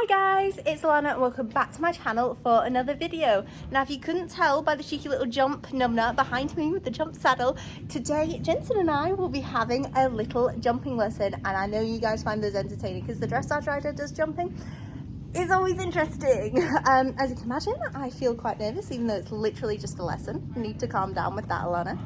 Hi guys, it's Alana and welcome back to my channel for another video. Now if you couldn't tell by the cheeky little jump numna behind me with the jump saddle, today Jensen and I will be having a little jumping lesson, and I know you guys find those entertaining because the dressage rider does jumping. It's always interesting. As you can imagine, I feel quite nervous even though it's literally just a lesson. Need to calm down with that, Alana.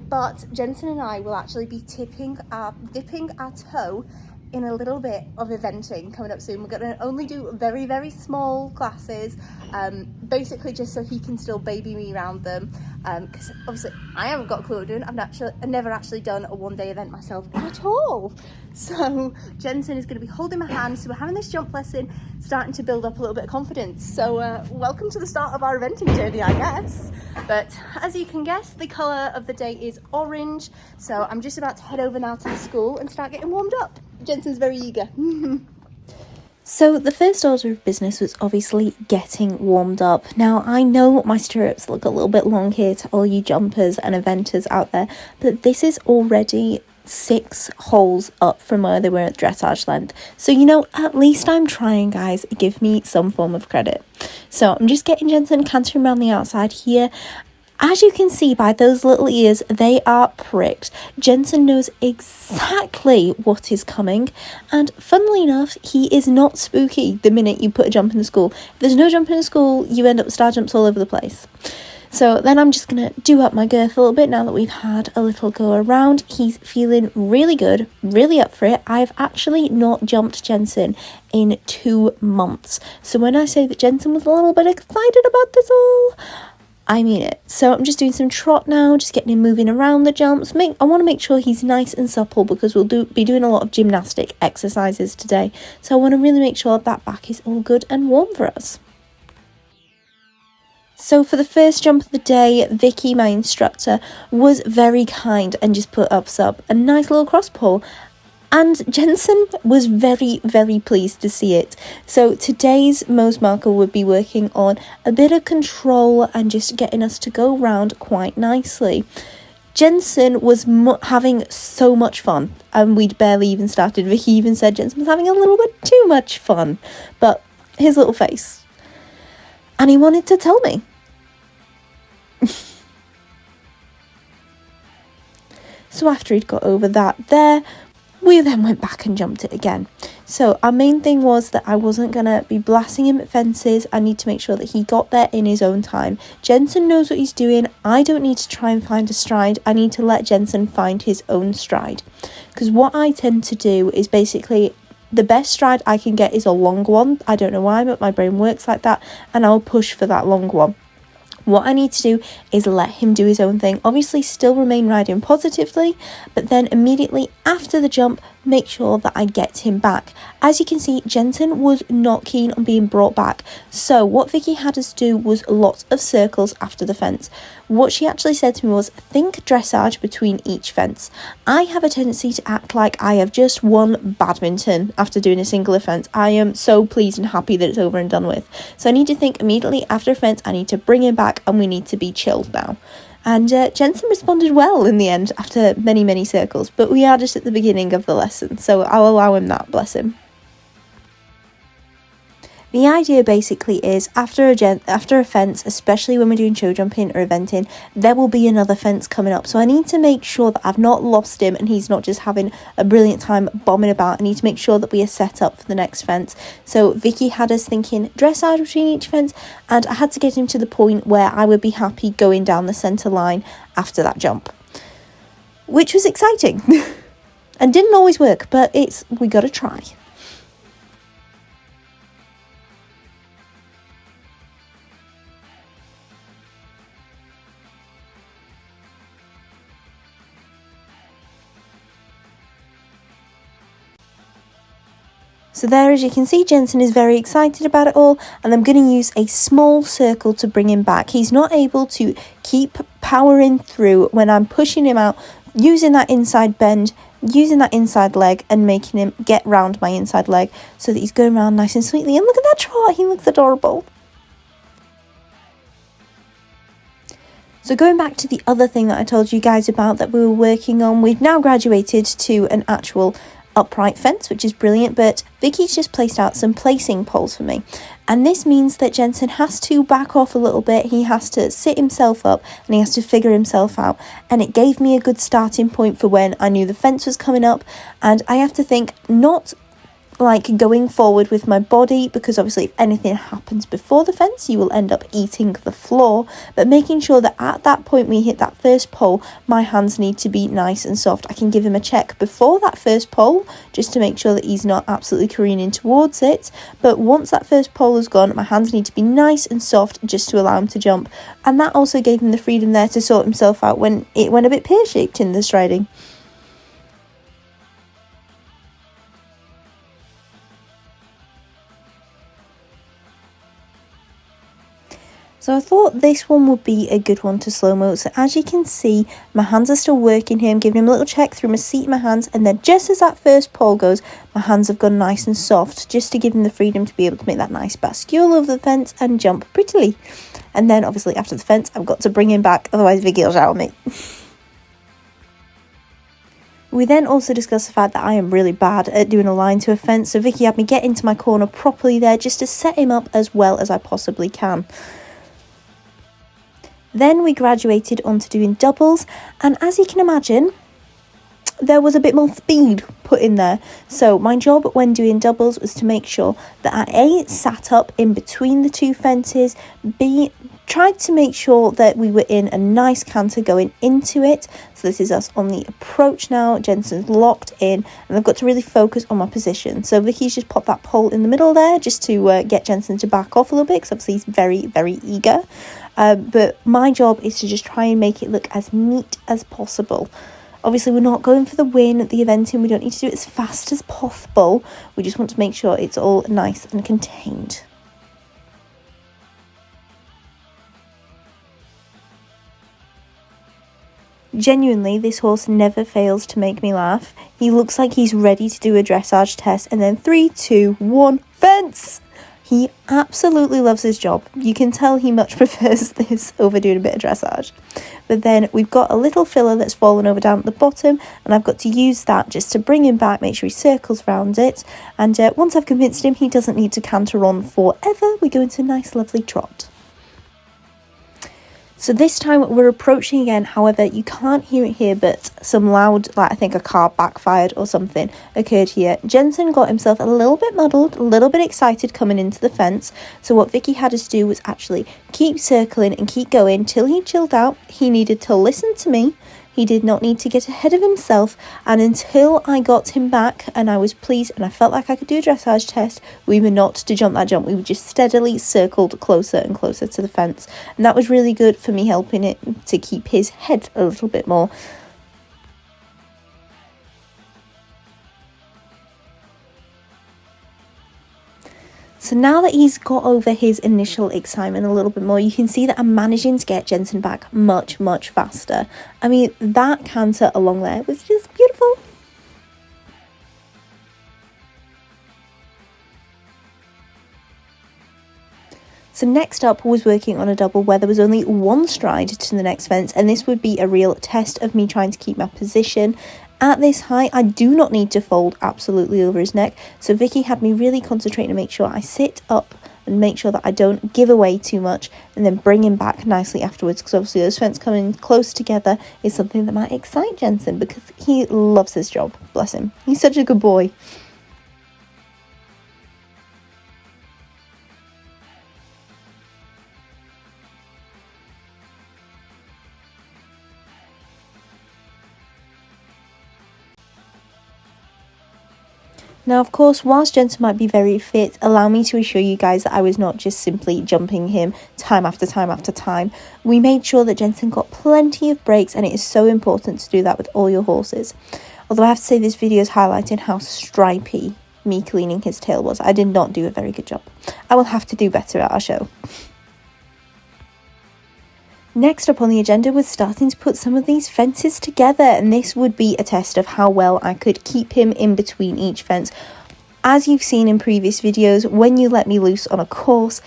But Jensen and I will actually be dipping our toe in a little bit of eventing coming up soon. We're going to only do very small classes, basically just so he can still baby me around them, because obviously I haven't got a clue what I'm doing. I've never actually done a one-day event myself at all. So Jensen is going to be holding my hand, so we're having this jump lesson, starting to build up a little bit of confidence. So welcome to the start of our eventing journey, I guess. But as you can guess, the colour of the day is orange, so I'm just about to head over now to the school and start getting warmed up. Jensen's very eager. So the first order of business was obviously getting warmed up. Now I know my stirrups look a little bit long here to all you jumpers and eventers out there, but this is already 6 holes up from where they were at dressage length. So you know, at least I'm trying, guys. Give me some form of credit. So I'm just getting Jensen cantering around the outside here. As you can see by those little ears, they are pricked. Jensen knows exactly what is coming, and funnily enough, he is not spooky the minute you put a jump in the school. If there's no jump in the school, you end up with star jumps all over the place. So then I'm just going to do up my girth a little bit now that we've had a little go around. He's feeling really good, really up for it. I've actually not jumped Jensen in 2 months. So when I say that Jensen was a little bit excited about this all, I mean it. So I'm just doing some trot now, just getting him moving around the jumps. I want to make sure he's nice and supple because we'll be doing a lot of gymnastic exercises today. So I want to really make sure that back is all good and warm for us. So for the first jump of the day, Vicky, my instructor, was very kind and just put up a nice little cross pull. And Jensen was very pleased to see it. So today's Mo's marker would be working on a bit of control and just getting us to go round quite nicely. Jensen was having so much fun, and we'd barely even started. Vicky even said Jensen was having a little bit too much fun, but his little face. And he wanted to tell me. So after he'd got over that there, we then went back and jumped it again. So our main thing was that I wasn't going to be blasting him at fences. I need to make sure that he got there in his own time. Jensen knows what he's doing. I don't need to try and find a stride. I need to let Jensen find his own stride. Because what I tend to do is basically the best stride I can get is a long one. I don't know why, but my brain works like that. And I'll push for that long one. What I need to do is let him do his own thing. Obviously still remain riding positively, but then immediately after the jump, make sure that I get him back. As you can see, Jensen was not keen on being brought back. So what Vicky had us do was lots of circles after the fence. What she actually said to me was, think dressage between each fence. I have a tendency to act like I have just won badminton after doing a single fence. I am so pleased and happy that it's over and done with. So I need to think immediately after a fence, I need to bring him back and we need to be chilled now. And Jensen responded well in the end after many circles, but we are just at the beginning of the lesson, so I'll allow him that, bless him. The idea basically is after a fence, especially when we're doing show jumping or eventing, there will be another fence coming up. So I need to make sure that I've not lost him and he's not just having a brilliant time bombing about. I need to make sure that we are set up for the next fence. So Vicky had us thinking dressage between each fence, and I had to get him to the point where I would be happy going down the centre line after that jump, which was exciting and didn't always work, but we got to try. So there, as you can see, Jensen is very excited about it all, and I'm going to use a small circle to bring him back. He's not able to keep powering through when I'm pushing him out, using that inside bend, using that inside leg and making him get round my inside leg so that he's going around nice and sweetly. And look at that trot, he looks adorable. So going back to the other thing that I told you guys about that we were working on, we've now graduated to an actual upright fence, which is brilliant, but Vicky's just placed out some placing poles for me. And this means that Jensen has to back off a little bit, he has to sit himself up and he has to figure himself out. And it gave me a good starting point for when I knew the fence was coming up, and I have to think not like going forward with my body, because obviously if anything happens before the fence you will end up eating the floor, but making sure that at that point we hit that first pole my hands need to be nice and soft. I can give him a check before that first pole just to make sure that he's not absolutely careening towards it, but once that first pole is gone my hands need to be nice and soft just to allow him to jump. And that also gave him the freedom there to sort himself out when it went a bit pear-shaped in the striding. So I thought this one would be a good one to slow-mo. So as you can see, my hands are still working here. I'm giving him a little check through my seat in my hands. And then just as that first pole goes, my hands have gone nice and soft, just to give him the freedom to be able to make that nice bascule over the fence and jump prettily. And then obviously after the fence, I've got to bring him back, otherwise Vicky will shout at me. We then also discussed the fact that I am really bad at doing a line to a fence. So Vicky had me get into my corner properly there, just to set him up as well as I possibly can. Then we graduated onto doing doubles, and as you can imagine, there was a bit more speed put in there. So my job when doing doubles was to make sure that I A, sat up in between the two fences, B, tried to make sure that we were in a nice canter going into it. So this is us on the approach now, Jensen's locked in, and I've got to really focus on my position. So Vicky's just popped that pole in the middle there just to get Jensen to back off a little bit, because obviously he's very, very eager. But my job is to just try and make it look as neat as possible. Obviously we're not going for the win at the eventing, we don't need to do it as fast as possible, we just want to make sure it's all nice and contained. Genuinely, this horse never fails to make me laugh. He looks like he's ready to do a dressage test, and then 3, 2, 1, fence! He absolutely loves his job. You can tell he much prefers this over doing a bit of dressage. But then we've got a little filler that's fallen over down at the bottom, and I've got to use that just to bring him back, make sure he circles around it. And once I've convinced him he doesn't need to canter on forever, we go into a nice lovely trot. So this time we're approaching again, however you can't hear it here, but some loud, like I think a car backfired or something occurred here. Jensen got himself a little bit muddled, a little bit excited coming into the fence, so what Vicky had us do was actually keep circling and keep going till he chilled out. He needed to listen to me, he did not need to get ahead of himself, and until I got him back and I was pleased and I felt like I could do a dressage test, we were not to jump that jump. We were just steadily circled closer and closer to the fence, and that was really good for me, helping it to keep his head a little bit more. So now that he's got over his initial excitement a little bit more, you can see that I'm managing to get Jensen back much, much faster. I mean, that canter along there was just beautiful. So next up was working on a double where there was only one stride to the next fence, and this would be a real test of me trying to keep my position. At this height, I do not need to fold absolutely over his neck, so Vicky had me really concentrating to make sure I sit up and make sure that I don't give away too much, and then bring him back nicely afterwards, because obviously those fence coming close together is something that might excite Jensen, because he loves his job, bless him. He's such a good boy. Now, of course, whilst Jensen might be very fit, allow me to assure you guys that I was not just simply jumping him time after time after time. We made sure that Jensen got plenty of breaks, and it is so important to do that with all your horses. Although I have to say this video is highlighting how stripy me cleaning his tail was. I did not do a very good job. I will have to do better at our show. Next up on the agenda was starting to put some of these fences together, and this would be a test of how well I could keep him in between each fence. as you've seen in previous videos, when you let me loose on a course,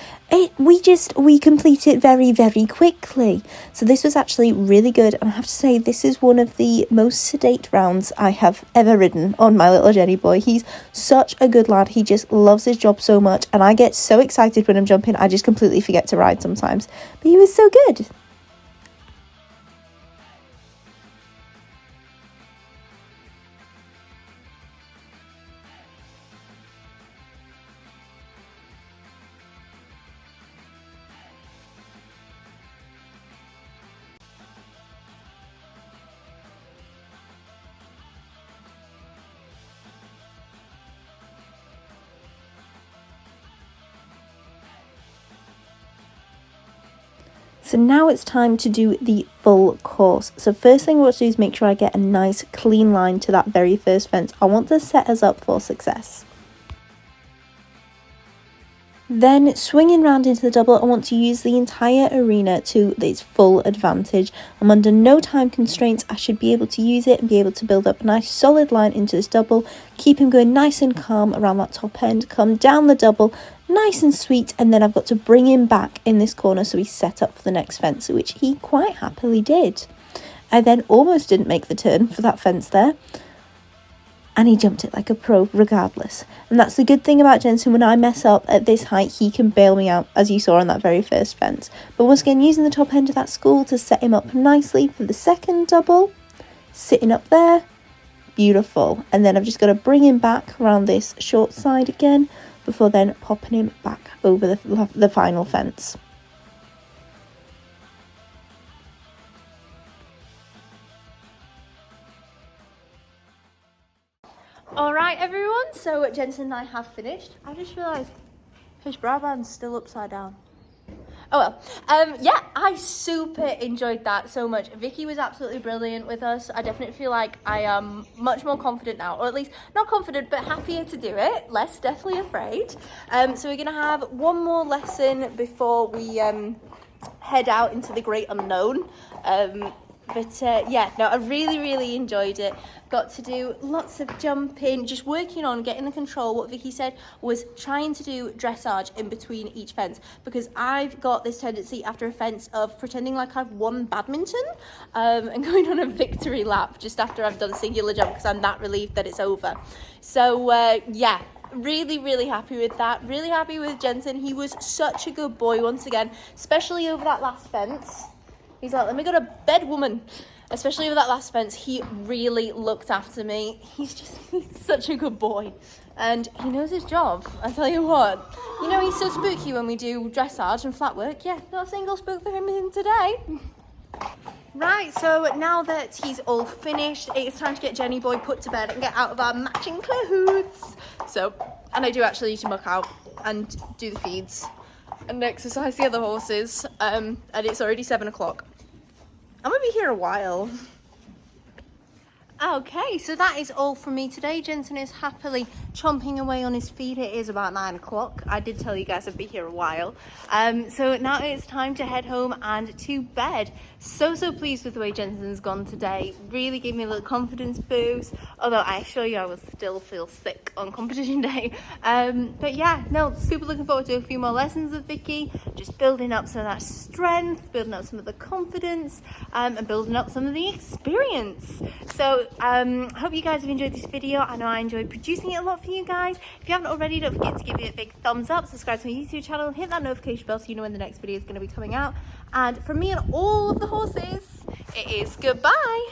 we complete it very, very quickly. So this was actually really good, and I have to say this is one of the most sedate rounds I have ever ridden on my little Jenny boy. He's such a good lad. He just loves his job so much, and I get so excited when I'm jumping, I just completely forget to ride sometimes. But he was so good. So now it's time to do the full course. So first thing I want to do is make sure I get a nice clean line to that very first fence. I want to set us up for success. Then swinging round into the double, I want to use the entire arena to its full advantage. I'm under no time constraints. I should be able to use it and be able to build up a nice solid line into this double, keep him going nice and calm around that top end, come down the double, nice and sweet, and then I've got to bring him back in this corner so he's set up for the next fence, which he quite happily did. I then almost didn't make the turn for that fence there, and he jumped it like a pro regardless. And that's the good thing about Jensen. When I mess up at this height, he can bail me out, as you saw on that very first fence. But once again, using the top end of that school to set him up nicely for the second double, sitting up there, beautiful. And then I've just got to bring him back around this short side again before then popping him back over the final fence. Alright everyone, so Jensen and I have finished. I just realised his bra band's still upside down. Oh well, yeah, I super enjoyed that so much. Vicky was absolutely brilliant with us. I definitely feel like I am much more confident now, or at least not confident, but happier to do it, less deathly afraid. So we're gonna have one more lesson before we head out into the great unknown. Yeah, no, I really enjoyed it. Got to do lots of jumping, just working on getting the control. What Vicky said was trying to do dressage in between each fence, because I've got this tendency after a fence of pretending like I've won badminton and going on a victory lap just after I've done a singular jump, because I'm that relieved that it's over. So yeah, really happy with that. Really happy with Jensen. He was such a good boy once again, especially over that last fence. He's like, let me go to bed, woman. Especially with that last fence, he really looked after me. He's such a good boy. And he knows his job, I tell you what. You know, he's so spooky when we do dressage and flat work. Yeah, not a single spook for him in today. Right, so now that he's all finished, it's time to get Jenny boy put to bed and get out of our matching cahoots. So, and I do actually need to muck out and do the feeds and exercise the other horses. And it's already 7 o'clock. I'm gonna be here a while. Okay, so that is all from me today. Jensen is happily chomping away on his feed. It is about 9 o'clock. I did tell you guys I'd be here a while. So now it's time to head home and to bed. So pleased with the way Jensen's gone today. Really gave me a little confidence boost. Although I assure you I will still feel sick on competition day. But yeah, no, super looking forward to a few more lessons with Vicky. Just building up some of that strength, building up some of the confidence, and building up some of the experience. So hope you guys have enjoyed this video. I know I enjoyed producing it a lot for you guys. If you haven't already, don't forget to give it a big thumbs up, subscribe to my YouTube channel, hit that notification bell so you know when the next video is going to be coming out. And from me and all of the horses, it is goodbye.